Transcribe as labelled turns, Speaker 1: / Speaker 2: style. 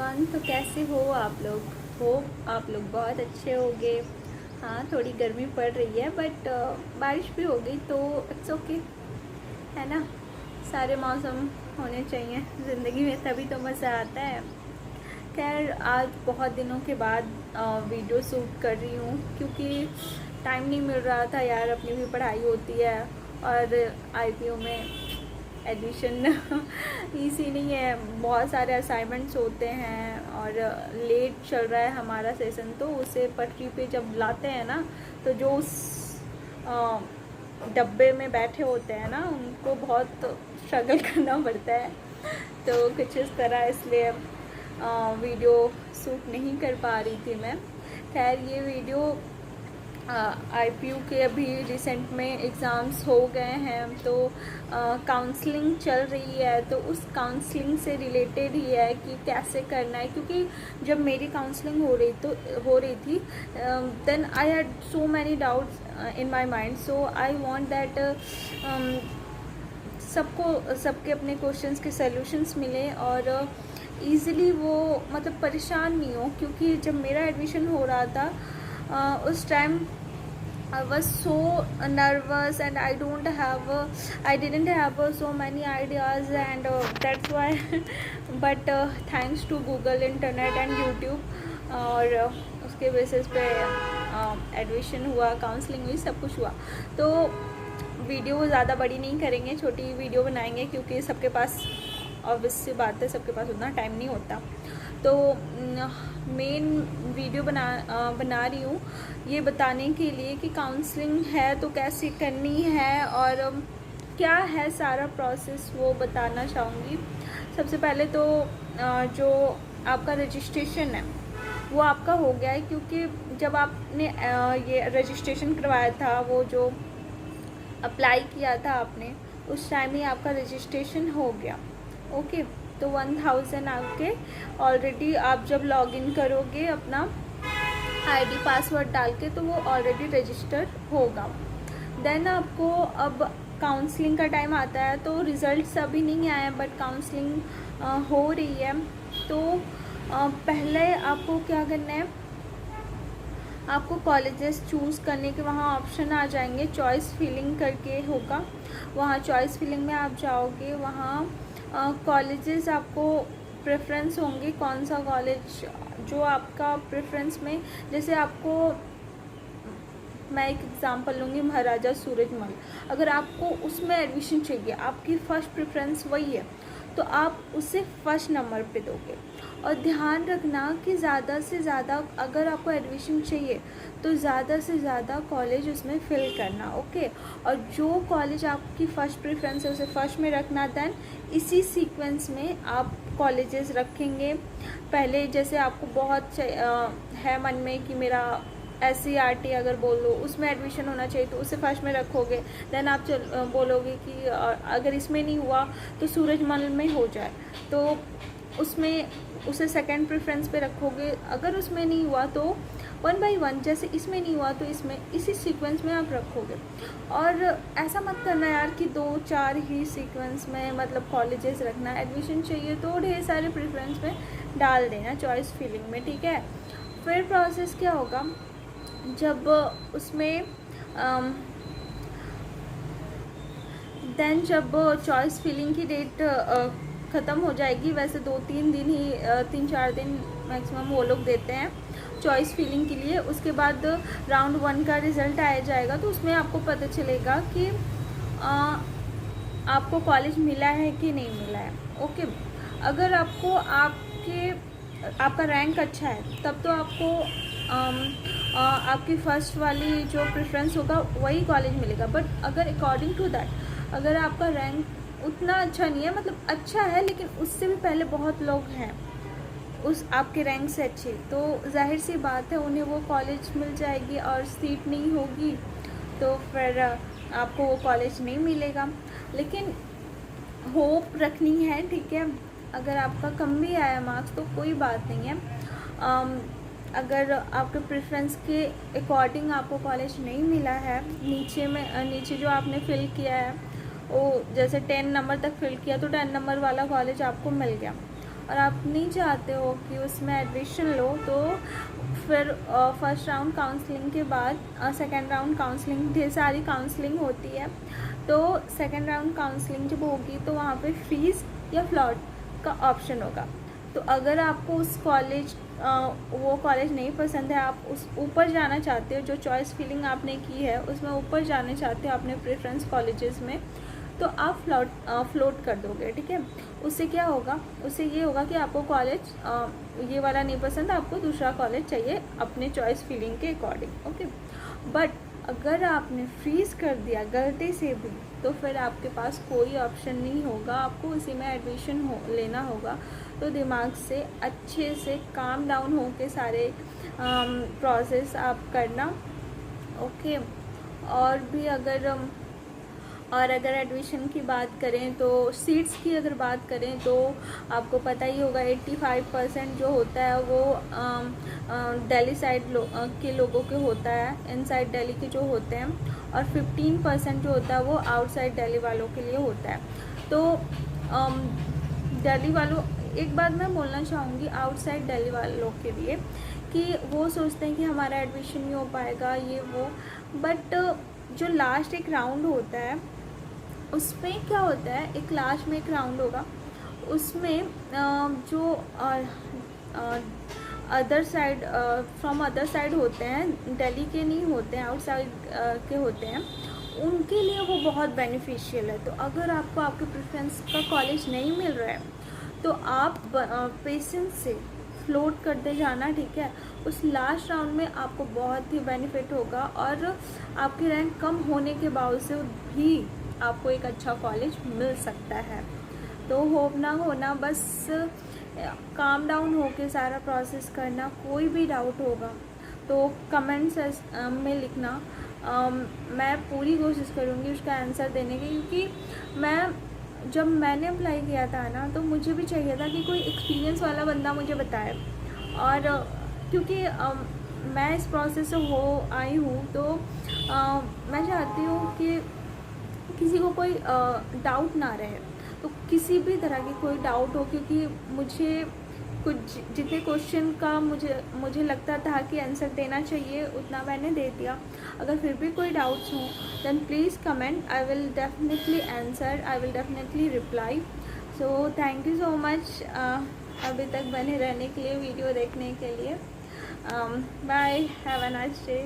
Speaker 1: Everyone. तो कैसे हो आप लोग? हो आप लोग बहुत अच्छे होंगे। हाँ, थोड़ी गर्मी पड़ रही है बट बारिश भी हो गई तो इट्स ओके, है ना। सारे मौसम होने चाहिए ज़िंदगी में, तभी तो मज़ा आता है। खैर, आज बहुत दिनों के बाद वीडियो शूट कर रही हूँ क्योंकि टाइम नहीं मिल रहा था यार। अपनी भी पढ़ाई होती है और आईपीओ में एडमिशन इजी नहीं है। बहुत सारे असाइनमेंट्स होते हैं और लेट चल रहा है हमारा सेशन, तो उसे पटरी पे जब लाते हैं ना, तो जो उस डब्बे में बैठे होते हैं ना, उनको बहुत स्ट्रगल करना पड़ता है। तो कुछ इस तरह, इसलिए वीडियो शूट नहीं कर पा रही थी मैं। खैर, ये वीडियो आईपीयू के अभी रिसेंट में एग्ज़ाम्स हो गए हैं, तो काउंसलिंग चल रही है, तो उस काउंसलिंग से रिलेटेड ही है कि कैसे करना है। क्योंकि जब मेरी काउंसलिंग हो रही थी, then I had so many doubts in my mind, so I want that सबके अपने क्वेश्चंस के सॉल्यूशंस मिले और ईज़िली वो मतलब परेशान नहीं हो। क्योंकि जब मेरा एडमिशन हो रहा था, उस time I was so nervous and I didn't have so many ideas, and that's why but thanks to Google, internet and YouTube, और उसके बेसिस पे एडमिशन हुआ, काउंसलिंग हुई, सब कुछ हुआ। तो वीडियो ज़्यादा बड़ी नहीं करेंगे, छोटी वीडियो बनाएंगे क्योंकि सबके पास, ऑब्वियस सी बात है, सबके पास उतना टाइम नहीं होता। तो मेन वीडियो बना रही हूँ ये बताने के लिए कि काउंसलिंग है तो कैसे करनी है और क्या है सारा प्रोसेस, वो बताना चाहूँगी। सबसे पहले तो जो आपका रजिस्ट्रेशन है वो आपका हो गया है, क्योंकि जब आपने ये रजिस्ट्रेशन करवाया था, वो जो अप्लाई किया था आपने, उस टाइम ही आपका रजिस्ट्रेशन हो गया। ओके, तो 1000 आपके ऑलरेडी, आप जब लॉगिन करोगे अपना आईडी पासवर्ड डाल के, तो वो ऑलरेडी रजिस्टर होगा। देन आपको अब काउंसलिंग का टाइम आता है, तो रिज़ल्ट्स अभी नहीं आए बट काउंसलिंग हो रही है। तो पहले आपको क्या करना है, आपको कॉलेजेस चूज़ करने के वहाँ ऑप्शन आ जाएंगे, चॉइस फिलिंग करके होगा। वहाँ चॉइस फिलिंग में आप जाओगे, वहाँ कॉलेजेस आपको प्रेफरेंस होंगे, कौन सा कॉलेज जो आपका प्रेफरेंस में, जैसे आपको मैं एक एग्ज़ाम्पल लूँगी, महाराजा सूरजमल। अगर आपको उसमें एडमिशन चाहिए, आपकी फ़र्स्ट प्रेफरेंस वही है, तो आप उसे फर्स्ट नंबर पे दोगे। और ध्यान रखना कि ज़्यादा से ज़्यादा, अगर आपको एडमिशन चाहिए तो ज़्यादा से ज़्यादा कॉलेज उसमें फ़िल करना। ओके, और जो कॉलेज आपकी फ़र्स्ट प्रेफरेंस है उसे फर्स्ट में रखना। देन इसी सीक्वेंस में आप कॉलेजेस रखेंगे। पहले जैसे आपको बहुत है मन में कि मेरा SCRT अगर बोल लो उसमें एडमिशन होना चाहिए, तो उसे फर्स्ट में रखोगे। देन आप बोलोगे कि अगर इसमें नहीं हुआ तो सूरजमल में हो जाए, तो उसमें उसे सेकंड प्रेफरेंस पे रखोगे। अगर उसमें नहीं हुआ तो 1 बाई 1, जैसे इसमें नहीं हुआ तो इसमें, इसी सीक्वेंस में आप रखोगे। और ऐसा मत करना यार कि 2-4 ही सीक्वेंस में मतलब कॉलेजेस रखना। एडमिशन चाहिए तो ढेर सारे प्रेफरेंस में डाल देना चॉइस फिलिंग में, ठीक है। फिर प्रोसेस क्या होगा, जब उसमें देन जब चॉइस फिलिंग की डेट ख़त्म हो जाएगी, वैसे 2-3 दिन ही, 3-4 दिन मैक्सिमम वो लोग देते हैं चॉइस फिलिंग के लिए। उसके बाद राउंड 1 का रिज़ल्ट आया जाएगा, तो उसमें आपको पता चलेगा कि आपको कॉलेज मिला है कि नहीं मिला है। ओके, अगर आपको आपका रैंक अच्छा है, तब तो आपको आपकी फ़र्स्ट वाली जो प्रेफरेंस होगा वही कॉलेज मिलेगा। बट अगर अकॉर्डिंग टू दैट, अगर आपका रैंक उतना अच्छा नहीं है, मतलब अच्छा है लेकिन उससे भी पहले बहुत लोग हैं उस आपके रैंक से अच्छे, तो जाहिर सी बात है उन्हें वो कॉलेज मिल जाएगी। और सीट नहीं होगी तो फिर आपको वो कॉलेज नहीं मिलेगा। लेकिन होप रखनी है, ठीक है। अगर आपका कम भी आया मार्क्स तो कोई बात नहीं है। अगर आपके प्रेफरेंस के अकॉर्डिंग आपको कॉलेज नहीं मिला है, नीचे जो आपने फ़िल किया है वो जैसे 10 नंबर तक फिल किया, तो 10 नंबर वाला कॉलेज आपको मिल गया। और आप नहीं चाहते हो कि उसमें एडमिशन लो, तो फिर फर्स्ट राउंड काउंसलिंग के बाद सेकेंड राउंड काउंसलिंग, ढेर सारी काउंसलिंग होती है। तो सेकेंड राउंड काउंसलिंग जब होगी तो वहाँ पे फीस या फ्लॉट का ऑप्शन होगा। तो अगर आपको उस कॉलेज वो कॉलेज नहीं पसंद है, आप उस ऊपर जाना चाहते हो, जो चॉइस फिलिंग आपने की है उसमें ऊपर जाना चाहते हो अपने प्रेफरेंस कॉलेजेस में, तो आप फ्लोट कर दोगे, ठीक है। उससे क्या होगा, उससे ये होगा कि आपको कॉलेज ये वाला नहीं पसंद, आपको दूसरा कॉलेज चाहिए अपने चॉइस फिलिंग के अकॉर्डिंग, ओके। बट अगर आपने फ्रीज़ कर दिया गलती से भी, तो फिर आपके पास कोई ऑप्शन नहीं होगा, आपको उसी में एडमिशन लेना होगा। तो दिमाग से अच्छे से काम डाउन हो के सारे प्रोसेस आप करना, ओके। और भी अगर एडमिशन की बात करें, तो सीट्स की अगर बात करें तो आपको पता ही होगा 85% जो होता है वो दिल्ली साइड के लोगों के होता है, इनसाइड दिल्ली के जो होते हैं, और 15% जो होता है वो आउटसाइड दिल्ली वालों के लिए होता है। तो दिल्ली वालों, एक बात मैं बोलना चाहूँगी आउटसाइड दिल्ली वालों के लिए, कि वो सोचते हैं कि हमारा एडमिशन नहीं हो पाएगा ये वो, बट जो लास्ट एक राउंड होता है उसमें क्या होता है, एक लास्ट में एक राउंड होगा, उसमें जो other side from other side होते हैं, दिल्ली के नहीं होते हैं, आउटसाइड के होते हैं, उनके लिए वो बहुत बेनिफिशियल है। तो अगर आपको आपके प्रेफरेंस का कॉलेज नहीं मिल रहा है तो आप पेशेंस से फ्लोट करते जाना, ठीक है। उस लास्ट राउंड में आपको बहुत ही बेनिफिट होगा, और आपकी रैंक कम होने के बावजूद भी आपको एक अच्छा कॉलेज मिल सकता है। तो होप ना होना, बस काम डाउन होके सारा प्रोसेस करना। कोई भी डाउट होगा तो कमेंट्स में लिखना, मैं पूरी कोशिश करूँगी उसका आंसर देने की, क्योंकि जब मैंने अप्लाई किया था ना, तो मुझे भी चाहिए था कि कोई एक्सपीरियंस वाला बंदा मुझे बताए, और क्योंकि मैं इस प्रोसेस से आई हूँ, तो मैं चाहती हूँ कि किसी को कोई डाउट ना रहे, तो किसी भी तरह की कोई डाउट हो, क्योंकि मुझे कुछ जितने क्वेश्चन का मुझे लगता था कि आंसर देना चाहिए उतना मैंने दे दिया। अगर फिर भी कोई डाउट्स हों then please comment, I will definitely answer, I will definitely reply. So thank you so much अभी तक बने रहने के लिए, वीडियो देखने के लिए। Bye, have a nice day.